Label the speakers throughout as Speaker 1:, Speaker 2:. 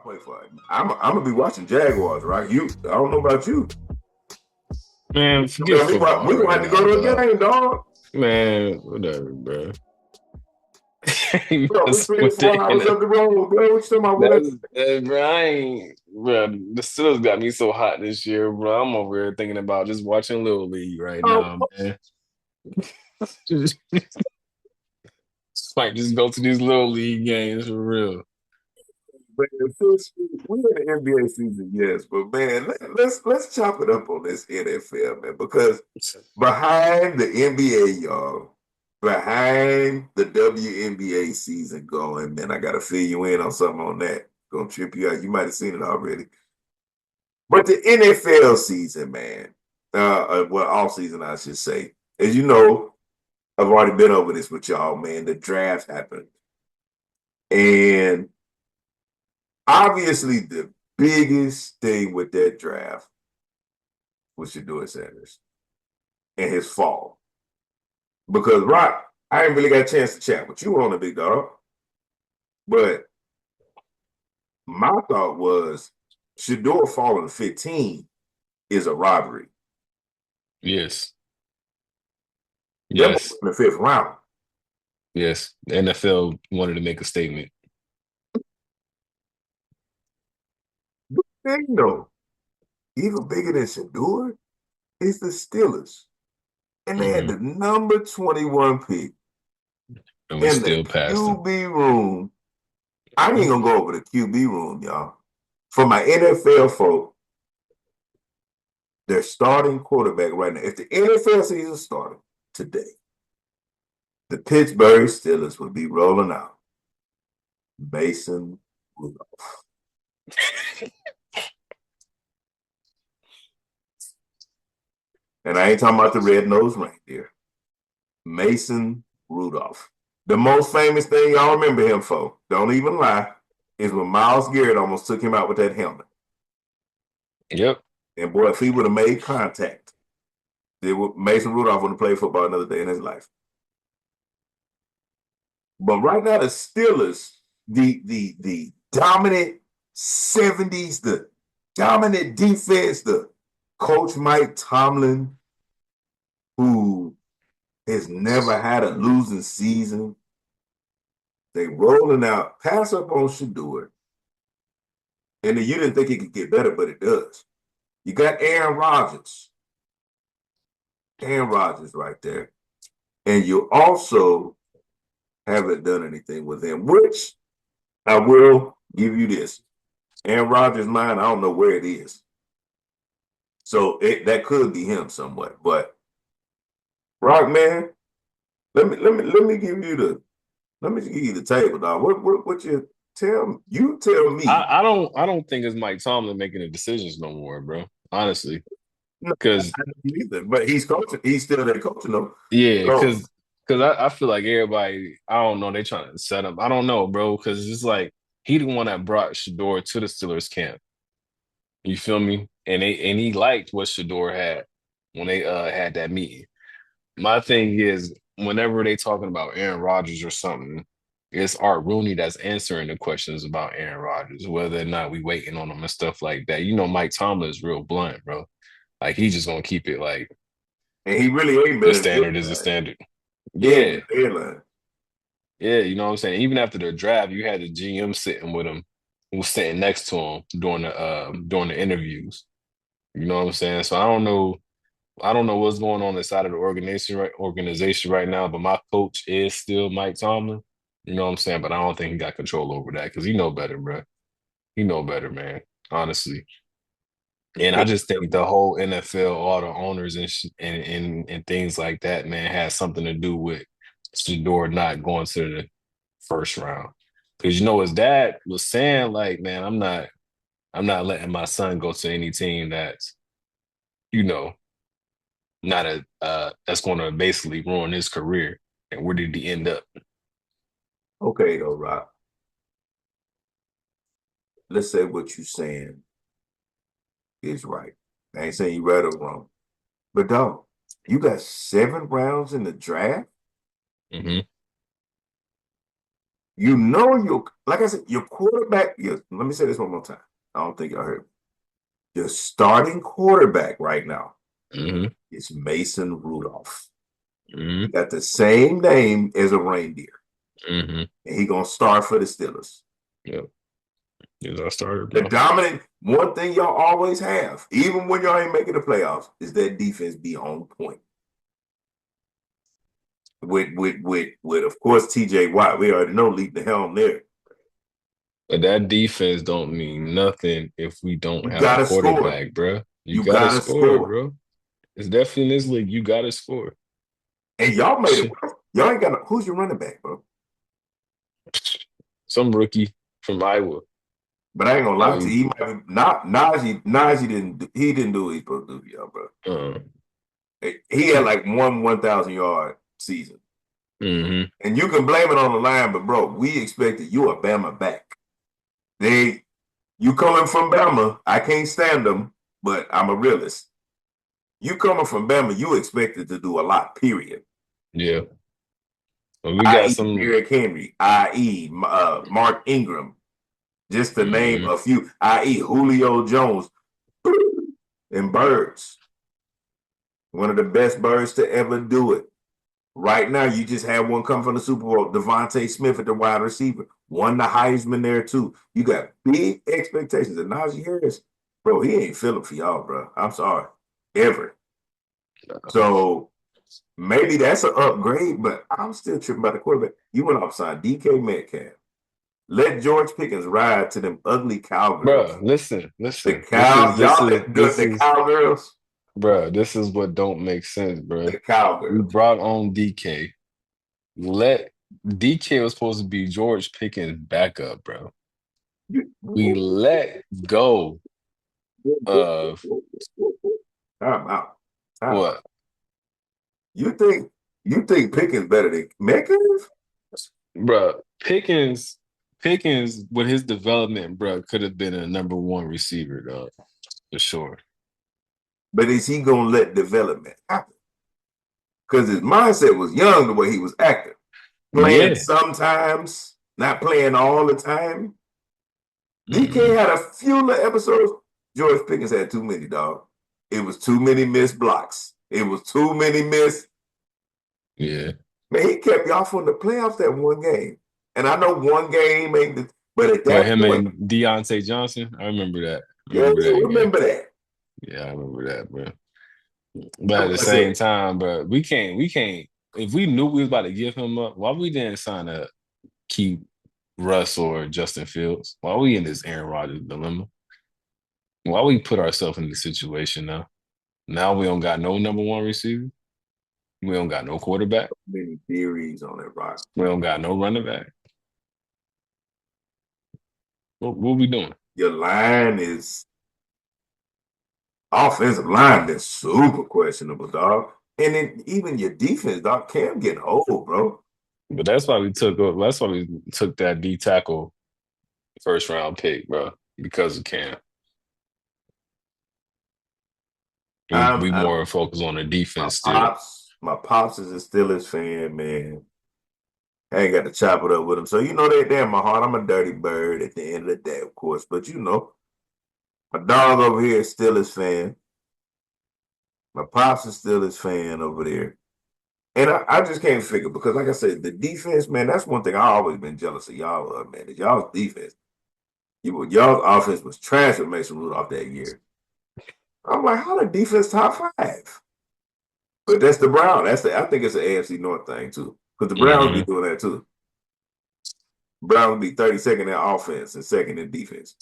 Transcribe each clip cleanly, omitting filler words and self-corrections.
Speaker 1: play for it. I'm gonna be watching Jaguars, right? I don't know about you.
Speaker 2: Man, forget
Speaker 1: We
Speaker 2: football
Speaker 1: gonna
Speaker 2: right
Speaker 1: have to go
Speaker 2: now,
Speaker 1: to a
Speaker 2: dog.
Speaker 1: game, dog.
Speaker 2: Man, whatever, bro. You
Speaker 1: Bro, we
Speaker 2: messing with
Speaker 1: 3 or 4
Speaker 2: the
Speaker 1: hours
Speaker 2: NFL.
Speaker 1: up the road, bro. What you talking about? Whatever.
Speaker 2: Bro, I ain't, bro. The Steelers got me so hot this year, bro. I'm over here thinking about just watching Little League right now, man. Just might just go to these Little League games for real.
Speaker 1: But we in the NBA season, yes, but man, let's chop it up on this NFL, man, because behind the NBA, y'all, behind the WNBA season going, man, I gotta fill you in on something on that. Gonna trip you out. You might have seen it already. But the NFL season, man, well, all season, I should say. As you know, I've already been over this with y'all, man. The draft happened. And obviously, the biggest thing with that draft was Shedeur Sanders and his fall. Because, Rock, I ain't really got a chance to chat with you on the big dog. But my thought was Shedeur falling 15 is a robbery.
Speaker 2: Yes,
Speaker 1: That boy
Speaker 2: yes,
Speaker 1: in the fifth round.
Speaker 2: yes. The NFL wanted to make a statement.
Speaker 1: Thing though, even bigger than Shedeur is the Steelers. And they had
Speaker 2: Hmm.
Speaker 1: the number 21 pick
Speaker 2: And we
Speaker 1: in the
Speaker 2: still passed them.
Speaker 1: QB room. I ain't gonna go over the QB room, y'all. For my NFL folk, their starting quarterback right now, if the NFL season started today, the Pittsburgh Steelers would be rolling out Mason Rudolph. And I ain't talking about the red-nosed reindeer. Mason Rudolph. The most famous thing y'all remember him for, don't even lie, is when Myles Garrett almost took him out with that helmet.
Speaker 2: Yep.
Speaker 1: And boy, if he would have made contact, Mason Rudolph wouldn't play football another day in his life. But right now, the Steelers, the dominant 70s, the dominant defense, the coach Mike Tomlin, who has never had a losing season. They rolling out, pass up on Shedeur. And then you didn't think it could get better, but it does. You got Aaron Rodgers. Aaron Rodgers right there. And you also haven't done anything with him, which I will give you this. Aaron Rodgers' mind, I don't know where it is. So that could be him somewhat. But Rock man, let me give you the table, dog. What you tell me.
Speaker 2: I don't think it's Mike Tomlin making the decisions no more, bro. Honestly.
Speaker 1: No,
Speaker 2: Because
Speaker 1: I don't either. But he's coaching. He's still there coaching though.
Speaker 2: yeah,
Speaker 1: So
Speaker 2: because I feel like everybody, I don't know, they trying to set up. I don't know, bro, because it's like he the one that brought Shador to the Steelers camp. You feel me? And he liked what Shador had when they had that meeting. My thing is, whenever they talking about Aaron Rodgers or something, it's Art Rooney that's answering the questions about Aaron Rodgers, whether or not we waiting on him and stuff like that. You know, Mike Tomlin is real blunt, bro. Like he's just gonna keep it like
Speaker 1: and he really ain't
Speaker 2: the
Speaker 1: been in the
Speaker 2: standard is the
Speaker 1: headline.
Speaker 2: standard.
Speaker 1: He ain't
Speaker 2: Yeah,
Speaker 1: been in the headline.
Speaker 2: yeah, you know what I'm saying? Even after the draft, you had the GM sitting with him, who was sitting next to him during the interviews. You know what I'm saying? So I don't know what's going on inside of the organization right now, but my coach is still Mike Tomlin. You know what I'm saying? But I don't think he got control over that because he know better, bro. He know better, man. Honestly. And I just think the whole NFL, all the owners and things like that, man, has something to do with Shador not going to the first round. Because you know his dad was saying, like, man, I'm not letting my son go to any team that's, you know, not that's going to basically ruin his career. And where did he end up?
Speaker 1: Okay, though, Rock. Let's say what you're saying is right. I ain't saying you right or wrong. But dog, you got 7 rounds in the draft?
Speaker 2: Hmm.
Speaker 1: You know, like I said, your quarterback. Let me say this one more time. I don't think y'all heard me. Your starting quarterback right now
Speaker 2: Mm-hmm.
Speaker 1: is Mason Rudolph.
Speaker 2: Mm-hmm.
Speaker 1: He got the same name as a reindeer,
Speaker 2: Mm-hmm.
Speaker 1: and he gonna start for the Steelers.
Speaker 2: Yep. He's our starter,
Speaker 1: The
Speaker 2: bro.
Speaker 1: dominant one thing y'all always have, even when y'all ain't making the playoffs, is that defense be on point. With of course TJ Watt, we already know lead the helm there.
Speaker 2: But that defense don't mean nothing if we don't
Speaker 1: You
Speaker 2: have a
Speaker 1: gotta score.
Speaker 2: quarterback, bro. You
Speaker 1: You
Speaker 2: gotta
Speaker 1: gotta
Speaker 2: score,
Speaker 1: score.
Speaker 2: bro. It's definitely in this league. You gotta score.
Speaker 1: And y'all made it work. Y'all ain't got who's your running back, bro?
Speaker 2: Some rookie from Iowa.
Speaker 1: But I ain't gonna lie
Speaker 2: Oh,
Speaker 1: to you. He might be not Najee didn't do what he's supposed to do, y'all, bro.
Speaker 2: uh,
Speaker 1: He had like 1,000 yard season.
Speaker 2: mm-hmm.
Speaker 1: And you can blame it on the line, but bro, we expected you a Bama back. You coming from Bama, I can't stand them, but I'm a realist. You coming from Bama, you expected to do a lot, period.
Speaker 2: Yeah. Well, we got
Speaker 1: I.e.
Speaker 2: some.
Speaker 1: Derrick Henry, i.e. Mark Ingram, just to name
Speaker 2: Mm-hmm.
Speaker 1: a few, i.e. Julio Jones and Birds, one of the best birds to ever do it. Right now, you just had one come from the Super Bowl, Devontae Smith at the wide receiver, won the Heisman there too. You got big expectations. And Najee Harris, bro, he ain't feeling for y'all, bro. I'm sorry, ever. So maybe that's an upgrade, but I'm still tripping about the quarterback. You went outside DK Metcalf. Let George Pickens ride to them ugly cowgirls.
Speaker 2: Bro, listen,
Speaker 1: The
Speaker 2: listen. This is
Speaker 1: cow,
Speaker 2: this
Speaker 1: y'all,
Speaker 2: is this
Speaker 1: the
Speaker 2: is
Speaker 1: cowgirls,
Speaker 2: bro. This is what don't make sense, bro.
Speaker 1: the
Speaker 2: We
Speaker 1: cowgirls.
Speaker 2: brought on DK. Let DK was supposed to be George Pickens' backup, bro. We let go of
Speaker 1: Time out. Time out.
Speaker 2: what,
Speaker 1: You think Pickens better than Metcalf?
Speaker 2: bro? Pickens with his development, bro, could have been a number one receiver, dog, for sure.
Speaker 1: But is he gonna let development happen? Because his mindset was young the way he was acting. Playing
Speaker 2: Yeah.
Speaker 1: sometimes, not playing all the time. DK
Speaker 2: Mm-hmm.
Speaker 1: had a few episodes. George Pickens had too many, dog. It was too many missed blocks. It was too many missed.
Speaker 2: Yeah.
Speaker 1: Man, he kept y'all from the playoffs that one game. And I know one game ain't the, but at
Speaker 2: With
Speaker 1: that
Speaker 2: him
Speaker 1: point,
Speaker 2: and Deontay Johnson, I remember that. I
Speaker 1: yeah,
Speaker 2: remember that game.
Speaker 1: remember that.
Speaker 2: Yeah, I remember that, bro. But
Speaker 1: That's
Speaker 2: at the
Speaker 1: what I
Speaker 2: same
Speaker 1: said.
Speaker 2: time, bro, we can't. If we knew we was about to give him up, why we didn't sign up keep Russ or Justin Fields? Why we in this Aaron Rodgers dilemma? Why we put ourselves in this situation now? Now we don't got no number one receiver. We don't got no quarterback.
Speaker 1: Many theories on it, Rock.
Speaker 2: We don't got no running back. What we doing?
Speaker 1: Your line is offensive line is super questionable, dog. And then even your defense, dog, Cam getting old, bro.
Speaker 2: But that's why we took. That's why we took that D tackle first round pick, bro, because of Cam. We
Speaker 1: I'm
Speaker 2: more focused on the
Speaker 1: my
Speaker 2: defense still.
Speaker 1: pops is a Steelers fan, man. I ain't got to chop it up with him. So you know that damn my heart. I'm a dirty bird at the end of the day, of course. But you know, my dog over here is Steelers fan. My pops is Steelers fan over there. And I just can't figure because, like I said, the defense, man, that's one thing I always been jealous of y'all of, man. Is y'all's defense. Y'all's offense was trash with Mason Rudolph that year. I'm like, how the defense top five? But that's the Brown. I think it's an AFC North thing too. Because the Browns be
Speaker 2: Hmm.
Speaker 1: doing that too. Browns be 32nd in offense and second in defense.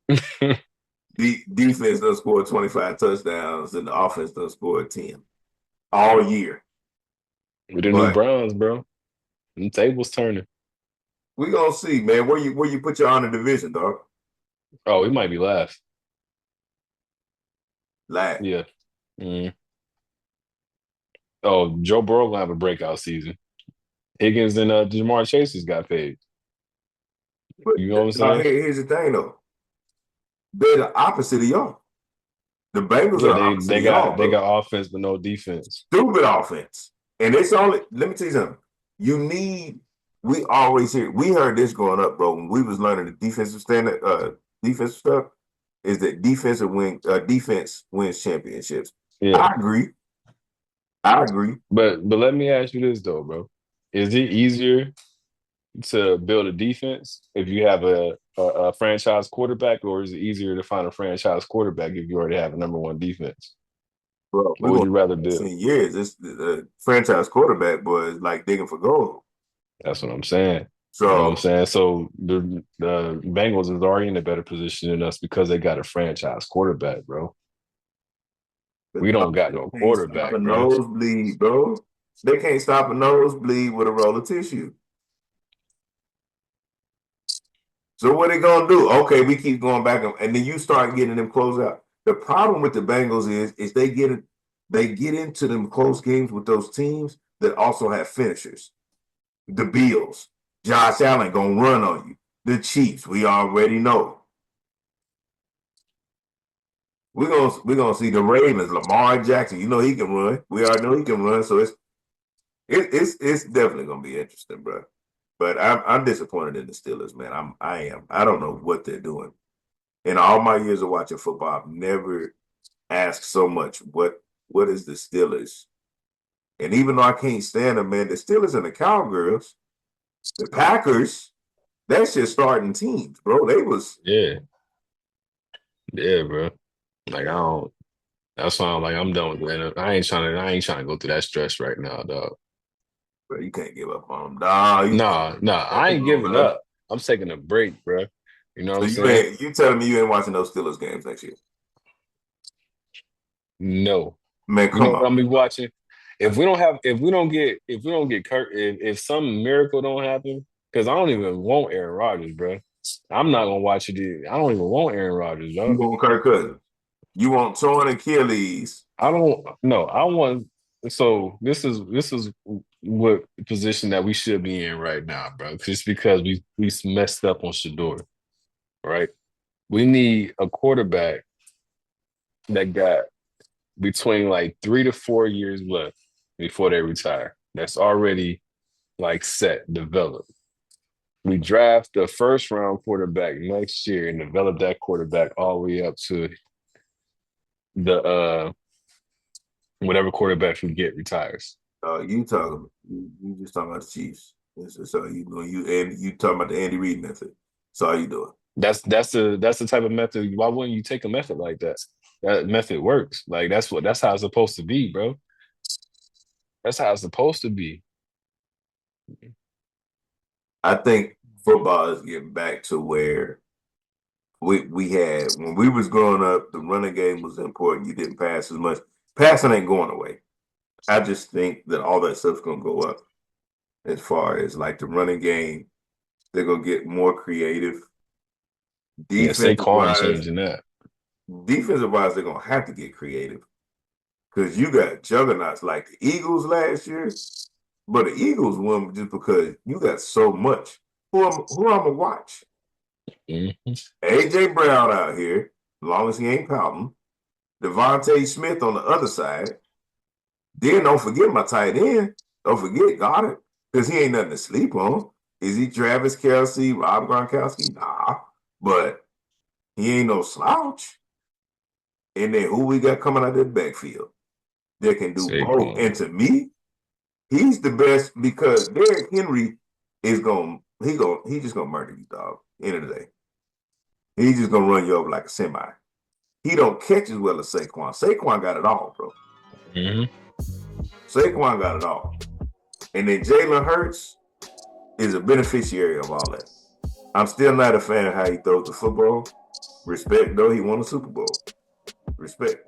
Speaker 1: The defense does score 25 touchdowns and the offense does score 10 all year.
Speaker 2: With the new
Speaker 1: But
Speaker 2: Browns, bro. The table's turning.
Speaker 1: we gonna see, man. Where you put your honor division, dog?
Speaker 2: Oh, he might be last.
Speaker 1: Like,
Speaker 2: Yeah. Mm. Oh, Joe Burrow gonna have a breakout season. Higgins and Jamar Chase has got paid.
Speaker 1: but
Speaker 2: You know what I'm
Speaker 1: now
Speaker 2: saying?
Speaker 1: here's the thing though. They're the opposite of y'all. The Bengals are
Speaker 2: Yeah,
Speaker 1: the
Speaker 2: they
Speaker 1: opposite
Speaker 2: they
Speaker 1: of y'all,
Speaker 2: got they
Speaker 1: bro.
Speaker 2: got offense but no defense.
Speaker 1: Stupid offense. And it's only let me tell you something. You need we always we heard this growing up, bro. When we was learning the defensive stuff, is that defense wins championships.
Speaker 2: Yeah.
Speaker 1: I agree. I agree.
Speaker 2: But let me ask you this though, bro. Is it easier to build a defense if you have a franchise quarterback, or is it easier to find a franchise quarterback if you already have a number one defense?
Speaker 1: Bro,
Speaker 2: What
Speaker 1: we're
Speaker 2: would
Speaker 1: going
Speaker 2: you rather
Speaker 1: to
Speaker 2: do?
Speaker 1: 10 years. This the franchise quarterback boy is like digging for gold.
Speaker 2: That's what I'm saying. You know what I'm
Speaker 1: So
Speaker 2: saying? So the Bengals is already in a better position than us because they got a franchise quarterback, bro.
Speaker 1: but
Speaker 2: We don't
Speaker 1: dog,
Speaker 2: got
Speaker 1: they
Speaker 2: no
Speaker 1: can't stop a
Speaker 2: quarterback, bro.
Speaker 1: nosebleed, bro. They can't stop a nosebleed with a roll of tissue. So what they gonna do? Okay, we keep going back, and then you start getting them close out. The problem with the Bengals is they get into them close games with those teams that also have finishers. The Bills, Josh Allen gonna run on you. The Chiefs, we already know. We're gonna see the Ravens, Lamar Jackson. You know he can run. We already know he can run. So it's definitely gonna be interesting, bro. But I'm disappointed in the Steelers, man. I am. I don't know what they're doing. In all my years of watching football, I've never asked so much what is the Steelers? And even though I can't stand them, man, the Steelers and the Cowgirls, the Packers, that's just starting teams, bro. They was
Speaker 2: Yeah, yeah, bro. Like I don't. That's why I'm like I'm done with that. I ain't trying to go through that stress right now, dog.
Speaker 1: bro, you can't give up on them. Nah, you can't.
Speaker 2: Nah.
Speaker 1: Man,
Speaker 2: I
Speaker 1: come
Speaker 2: ain't
Speaker 1: on,
Speaker 2: giving
Speaker 1: bro.
Speaker 2: up. I'm taking a break, bro. You know what
Speaker 1: So
Speaker 2: I'm saying?
Speaker 1: you telling me you ain't watching those Steelers games next year?
Speaker 2: No.
Speaker 1: Man,
Speaker 2: You know
Speaker 1: come
Speaker 2: what
Speaker 1: on.
Speaker 2: I'm be watching? If we don't get Kirk, if some miracle don't happen, because I don't even want Aaron Rodgers, bro. I'm not gonna watch it. I don't even want Aaron Rodgers,
Speaker 1: You
Speaker 2: bro.
Speaker 1: want Kirk Cousins. You want torn Achilles.
Speaker 2: I don't no, I want so this is what position that we should be in right now, bro. Just because we messed up on Shador, right? We need a quarterback that got between like 3 to 4 years left before they retire. That's already like set, developed. We draft the first round quarterback next year and develop that quarterback all the way up to the whatever quarterback we get retires.
Speaker 1: You just talking about the Chiefs. So you doing you talking about the Andy Reid method. That's all you doing.
Speaker 2: That's the type of method. Why wouldn't you take a method like that? That method works. Like that's how it's supposed to be, bro. That's how it's supposed to be.
Speaker 1: I think football is getting back to where we had when we was growing up, the running game was important. You didn't pass as much. Passing ain't going away. I just think that all that stuff's gonna go up as far as like the running game. They're gonna get more creative.
Speaker 2: Yeah,
Speaker 1: Defensive
Speaker 2: Saquon
Speaker 1: wise,
Speaker 2: changing that.
Speaker 1: defensive wise, they're gonna have to get creative because you got juggernauts like the Eagles last year, but the Eagles won just because you got so much. Who I'm gonna watch?
Speaker 2: Mhm.
Speaker 1: AJ Brown out here, as long as he ain't pouting. Devontae Smith on the other side. Then don't forget my tight end. Don't forget Goddard, because he ain't nothing to sleep on. Is he Travis Kelsey, Rob Gronkowski? Nah, but he ain't no slouch. And then who we got coming out of the backfield that can do both? And
Speaker 2: Saquon.
Speaker 1: to me, he's the best because Derrick Henry is he just gonna murder you, dog. End of the day, he's just gonna run you over like a semi. He don't catch as well as Saquon. Saquon got it all, bro.
Speaker 2: Hmm.
Speaker 1: Saquon got it all. And then Jalen Hurts is a beneficiary of all that. I'm still not a fan of how he throws the football. Respect, though, he won a Super Bowl. Respect.